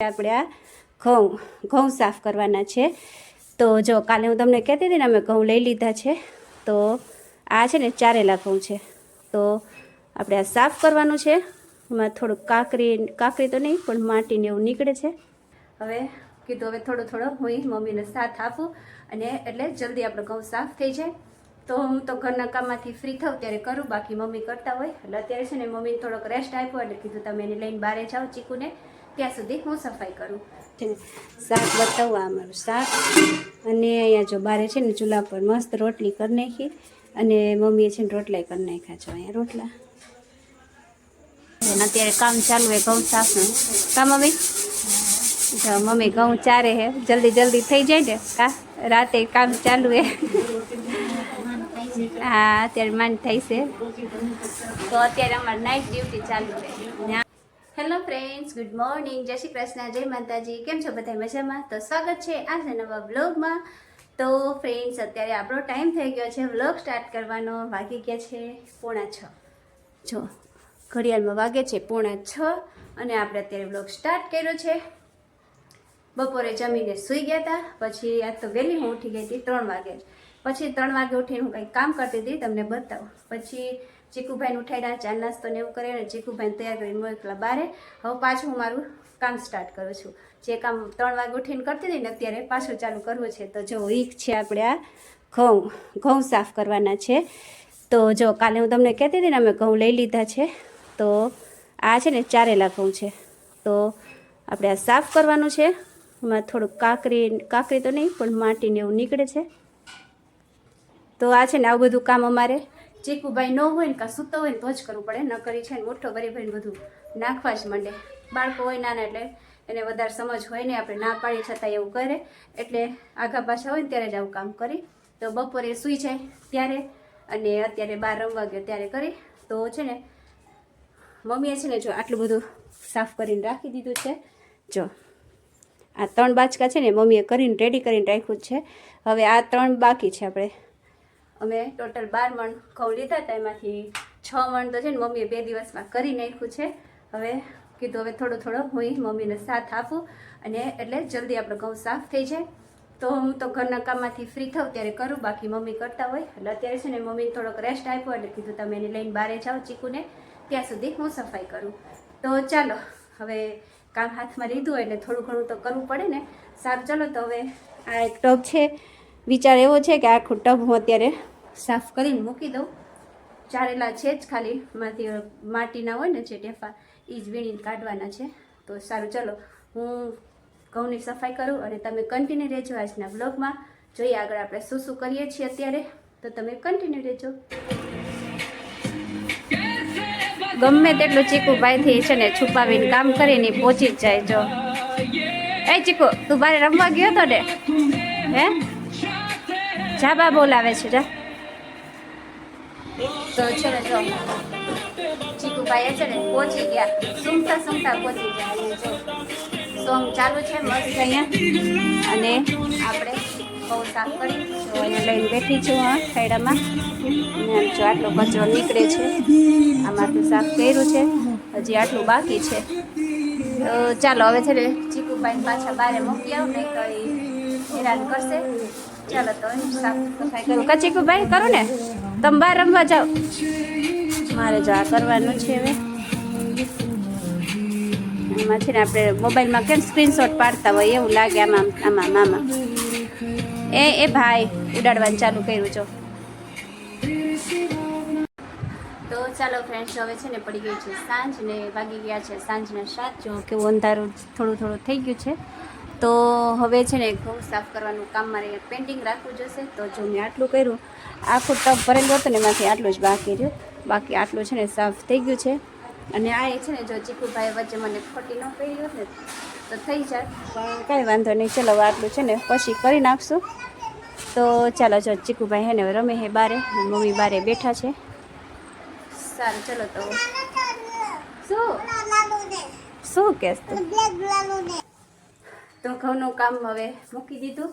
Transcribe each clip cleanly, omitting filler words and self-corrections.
આપણે આ ઘઉં સાફ કરવાના છે। તો જો કાલે હું તમને કહેતી હતી ને અમે ઘઉં લઈ લીધા છે। તો આ છે ને ચારેલા ઘઉં છે। તો આપણે આ સાફ કરવાનું છે। એમાં થોડુંક કાકરી તો નહીં પણ માટીને એવું નીકળે છે। હવે કીધું હવે થોડો હું મમ્મીને સાથ આપું અને એટલે જલ્દી આપણો ઘઉં સાફ થઈ જાય। તો હું તો ઘરના કામમાંથી ફ્રી થાઉં ત્યારે કરું, બાકી મમ્મી કરતા હોય। એટલે અત્યારે છે ને મમ્મીને થોડોક રેસ્ટ આપ્યો એટલે કીધું તમે એને લઈને બહાર જાઓ ચીકુને, ત્યાં સુધી હું સફાઈ કરું। શાક બતાવું, આ અમારું શાક। અને અહીંયા જો બારે છે ને ચૂલા પર મસ્ત રોટલી કરી નાખી અને મમ્મીએ છે ને રોટલા કરી નાખ્યા છે। અહીંયા રોટલા અત્યારે કામ ચાલુ હોય ઘઉં સાફનું કામ। મમ્મી જો મમ્મી ઘઉં ચારે હે, જલ્દી થઈ જાય ને કા રાતે કામ ચાલુ હે। હા અત્યારે માંડ થાય છે। તો અત્યારે અમારી નાઇટ ડ્યુટી ચાલુ છે। હેલો ફ્રેન્ડ્સ, ગુડ મોર્નિંગ, જય શ્રી કૃષ્ણ, જય માતાજી। કેમ છો બધા મજામાં? તો સ્વાગત છે આજના નવા બ્લોગમાં। તો ફ્રેન્ડ્સ અત્યારે આપણો ટાઈમ થઈ ગયો છે વ્લોગ સ્ટાર્ટ કરવાનો। વાગી ગયા છે 5:45। જો ઘડિયાળમાં વાગે છે 5:45 અને આપણે અત્યારે વ્લોગ સ્ટાર્ટ કર્યો છે। બપોરે જમીને સૂઈ ગયા હતા, પછી આજ તો વહેલી હું ઉઠી ગઈ હતી 3 વાગે। પછી 3 વાગે ઉઠીને હું કંઈક કામ કરતી હતી, તમને બતાવું। પછી ચીકુભાઈને ઉઠાડ્યા, ચા નાસ્તો ને એવું કરે અને ચીકુભાઈને તૈયાર કરીને મોકલા બારે। હવે પાછું હું મારું કામ સ્ટાર્ટ કરું છું। જે કામ 3 વાગે ઉઠીને કરતી હતી ને અત્યારે પાછું ચાલુ કરવું છે। તો જો ઈક છે આપણે આ ઘઉં સાફ કરવાના છે। તો જો કાલે હું તમને કહેતી હતી ને અમે ઘઉં લઈ લીધા છે। તો આ છે ને ચારેલા ઘઉં છે। તો આપણે આ સાફ કરવાનું છે। એમાં થોડુંક કાકરી તો નહીં પણ માટીને એવું નીકળે છે। તો આ છે ને આવું બધું કામ અમારે ચીકુભાઈ ન હોય ને કાં સૂતો હોય ને તો જ કરવું પડે, ન કરી છે ને મોટો ભરીને બધું નાખવા જ માંડે। બાળકો હોય નાના એટલે એને વધારે સમજ હોય ને, આપણે ના પાડી છતાં એવું કરે, એટલે આગા પાછા હોય ને ત્યારે જ આવું કામ કરી। તો બપોરે સૂઈ જાય ત્યારે અને અત્યારે 12 રમવા ગયો ત્યારે કરી। તો છે ને મમ્મીએ છે ને જો આટલું બધું સાફ કરીને રાખી દીધું છે। જો આ 3 બાચકા છે ને મમ્મીએ કરીને રેડી કરીને રાખ્યું છે। હવે આ 3 બાકી છે। અમે ટોટલ 12 મણ ઘઉં લીધા હતા, એમાંથી 6 મણ તો છે ને મમ્મીએ 2 દિવસમાં કરી નાખ્યું છે। હવે કીધું હવે થોડો હું મમ્મીને સાથ આપું અને એટલે જલ્દી આપણો ઘઉં સાફ થઈ જાય। તો હું તો ઘરના કામમાંથી ફ્રી થાઉં ત્યારે કરું, બાકી મમ્મી કરતા હોય। એટલે અત્યારે છે ને મમ્મીને થોડોક રેસ્ટ આપ્યો એટલે કીધું તમે એને લઈને બહાર જાઓ ચીકુને, ત્યાં સુધી હું સફાઈ કરું। તો ચાલો હવે કામ હાથમાં લીધું હોય એટલે થોડું ઘણું તો કરવું પડે ને। સારું ચાલો તો હવે આ એક ટબ છે, વિચાર એવો છે કે આખું ટબ હું અત્યારે સાફ કરીને મૂકી દઉં। ચારેલા છે જ, ખાલી માંથી માટીના હોય ને જે ટેફા એ જ વીણીને કાઢવાના છે। તો સારું ચાલો હું ઘઉંની સફાઈ કરું અને તમે કન્ટિન્યુ રહેજો આજના બ્લોગમાં। જોઈએ આગળ આપણે શું કરીએ છીએ અત્યારે, તો તમે કન્ટિન્યુ રહેજો। ગમે તેટલું ચીકુભાઈથી છે ને છુપાવીને કામ કરીને પહોંચી જ જાય। જો એ ચીકુ તું બારે રમવા ગયો તો ને? હે જા બા બોલાવે છે જા। તો છે ને જો ચીકુભાઈ છે ને પહોંચી ગયા, સૂંઘતા પહોંચી ગયા। અને જો સોંગ ચાલુ છે મસ્ત અહીંયા, અને આપણે બહુ સાફ કરી જો અહીંયા લઈને બેઠી છું આ ખાયડામાં। અને જો આટલો કચરો નીકળે છે, આમાં તો સાફ કર્યું છે, હજી આટલું બાકી છે। તો ચાલો હવે છે ને ચીકુભાઈને પાછા બારે મૂકી આવું, નહીં તો એ હેરાન કરશે। ચાલો તો સાફ સફાઈ કરું કા ચીકુભાઈ? કરું ને, તમે બહાર રમવા જાઓ, મારે જો આ કરવાનું છે। હવે એમાં છે ને આપણે મોબાઈલમાં કેમ સ્ક્રીનશોટ પાડતા હોય એવું લાગે આમાં એ ભાઈ ઉડાડવાનું ચાલુ કર્યું જો। તો ચાલો ફ્રેન્ડ્સ હવે છે ને પડી ગઈ છે સાંજ ને વાગી ગયા છે સાંજના 7। જો કેવું અંધારું થોડું થઈ ગયું છે। તો હવે છે ને ઘઉં સાફ કરવાનું કામ મારે પેન્ટિંગ રાખવું જશે। તો જો મેં આટલું કર્યું, આખું ટબ ભરેલું હતું ને એમાંથી આટલું જ બાકી રહ્યું, બાકી આટલું છે ને સાફ થઈ ગયું છે। અને આ એ છે ને જો ચીકુભાઈ વચ્ચે મને ખોટી ન કરી હોત ને તો થઈ જાય, પણ કાંઈ વાંધો નહીં। ચલો આટલું છે ને પછી કરી નાખશું। તો ચાલો જો ચીકુભાઈ હે ને રમે હે બારે, મમ્મી બારે બેઠા છે। સારું ચલો તો શું કહેશ તું? તો ઘઉંનું કામ હવે મૂકી દીધું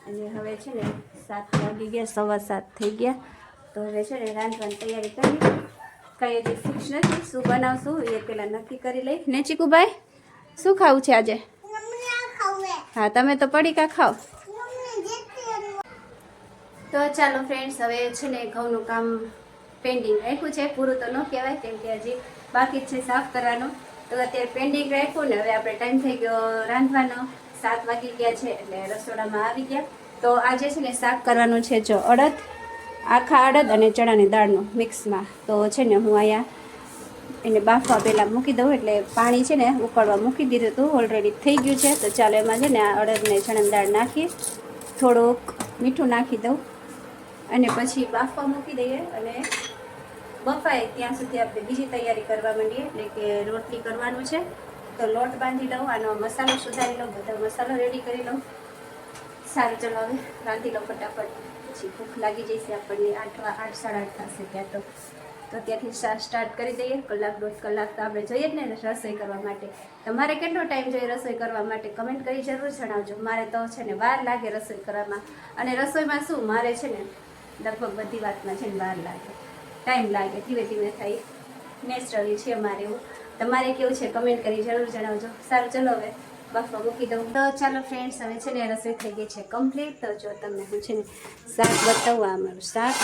અને હવે છે ને 7 વાગી ગયા, 7:15 થઈ ગયા। તો હવે છે ને રાંધવાની તૈયારી કરી, કાંઈ હજી ફિક્સ નથી શું બનાવશું એ પહેલાં નક્કી કરી લઈ ને। ચીકુભાઈ શું ખાવું છે આજે? હા તમે તો પડીકા ખાઓ. તો ચાલો ફ્રેન્ડ્સ, હવે છે ને ઘઉંનું કામ પેન્ડિંગ રાખ્યું છે. પૂરું તો ન કહેવાય કેમ કે હજી બાકી જ છે સાફ કરવાનું. તો અત્યારે પેન્ડિંગ રાખ્યું ને હવે આપણે ટાઈમ થઈ ગયો રાંધવાનો. 7 વાગી ગયા છે એટલે રસોડામાં આવી ગયા. તો આજે છે ને શાક કરવાનું છે જો અડદ, આખા અડદ અને ચણાની દાળનું મિક્સમાં. તો છે ને હું અહીંયા એને બાફવા પહેલાં મૂકી દઉં, એટલે પાણી છે ને ઉકળવા મૂકી દીધું હતું, ઓલરેડી થઈ ગયું છે. તો ચાલો એમાં છે ને આ અડદને ચણાની દાળ નાખી, થોડુંક મીઠું નાખી દઉં અને પછી બાફવા મૂકી દઈએ. અને બફાય ત્યાં સુધી આપણે બીજી તૈયારી કરવા માંડીએ, એટલે કે રોટલી કરવાનું છે. તો લોટ બાંધી લઉં, આનો મસાલો સુધારી લઉં, બધો મસાલો રેડી કરી લઉં. સારું ચલો હવે રાંધી લઉં ફટાફટ, પછી ભૂખ લાગી જશે આપણને. 8 સાડા 8 થશે ત્યાં. તો ત્યાંથી સ્ટાર્ટ કરી દઈએ. કલાક 1.5 કલાક તો આપણે જોઈએ જ ને રસોઈ કરવા માટે. તમારે કેટલો ટાઈમ જોઈએ રસોઈ કરવા માટે કમેન્ટ કરી જરૂર જણાવજો. મારે તો છે ને વાર લાગે રસોઈ કરવામાં. અને રસોઈમાં શું મારે છે ને લગભગ બધી વાતમાં છે ને વાર લાગે, ટાઈમ લાગે, ધીમે ધીમે થાય. નેચરલી છે મારે એવું. તમારે કેવું છે કમેન્ટ કરી જરૂર જણાવજો. સારું ચલો હવે બાફવા મૂકી દઉં. તો ચાલો ફ્રેન્ડ્સ, હવે છે ને રસોઈ થઈ ગઈ છે કમ્પ્લીટ. તો જો તમને હું છે ને શાક બતાવવા, અમારું શાક.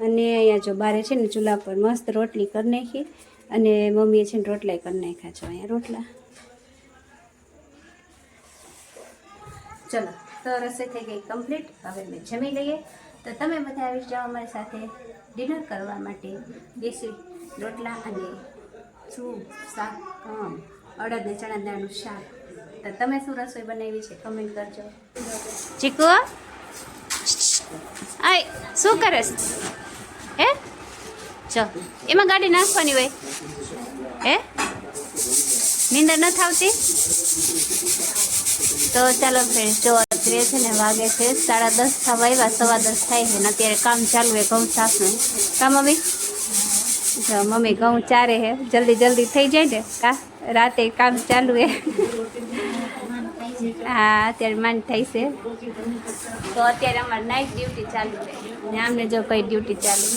અને અહીંયા જો બારે છે ને ચૂલા પર મસ્ત રોટલી કરી નાખી, અને મમ્મીએ છે ને રોટલા કરી નાખ્યા છે. અહીંયા રોટલા. ચલો તો રસોઈ થઈ ગઈ કમ્પ્લીટ. હવે મેં જમી લઈએ. તો તમે બધા આવી જાઓ અમારી સાથે ડિનર કરવા માટે. દેશી રોટલા અને શું શાક, અડદ ને ચણા દાળનું શાક. તો તમે શું રસોઈ બનાવી છે કમેન્ટ કરજો. ચીકુ આય શું કરે હે? ચો એમાં ગાડી નાખવાની હોય હે? નીંદર નથી આવતી? તો ચાલો ફ્રેન્ડ, જો અત્યારે છે ને વાગે છે 10:30 થવા આવ્યા, 10:15 થાય છે ને અત્યારે કામ ચાલુ છે ઘઉં સાફનું. કા મમ્મી? જો મમ્મી ઘઉં ચારે હે, જલ્દી જલ્દી થઈ જાય ને. કા રાતે કામ ચાલુ હે. હા અત્યારે માંડ થઈ છે. તો અત્યારે અમારે નાઇટ ડ્યુટી ચાલુ છે ને આમને જો કઈ ડ્યુટી ચાલુ.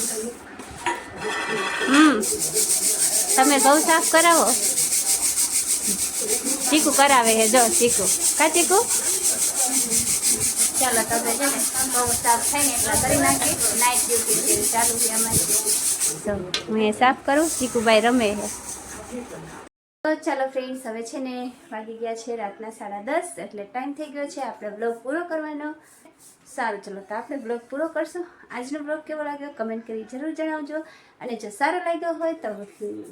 તમે ઘઉં સાફ કરાવો? ચીકુ કરાવે હે, જો ચીકુ. કા ચીકુ? ચાલો તમે છે ને ઘઉં સાફ થાય ને એટલા કરી નાખી. નાઇટ ડ્યુટી ચાલુ છે અમારી. તો હું એ સાફ કરું, ચીકુભાઈ રમે છે. તો ચાલો ફ્રેન્ડ્સ, હવે છે ને વાગી ગયા છે રાતના 10:30, એટલે ટાઈમ થઈ ગયો છે આપણે બ્લોગ પૂરો કરવાનો. સારું ચલો તો આપણે બ્લોગ પૂરો કરશું. આજનો બ્લોગ કેવો લાગ્યો કમેન્ટ કરી જરૂર જણાવજો. અને જો સારો લાગ્યો હોય તો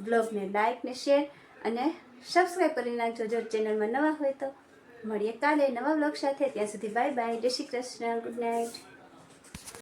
બ્લોગને લાઇક ને શેર અને સબસ્ક્રાઈબ કરી નાખજો જો ચેનલમાં નવા હોય તો. મળીએ કાલે નવા બ્લોગ સાથે. ત્યાં સુધી બાય બાય, જય શ્રી કૃષ્ણ, ગુડ નાઇટ.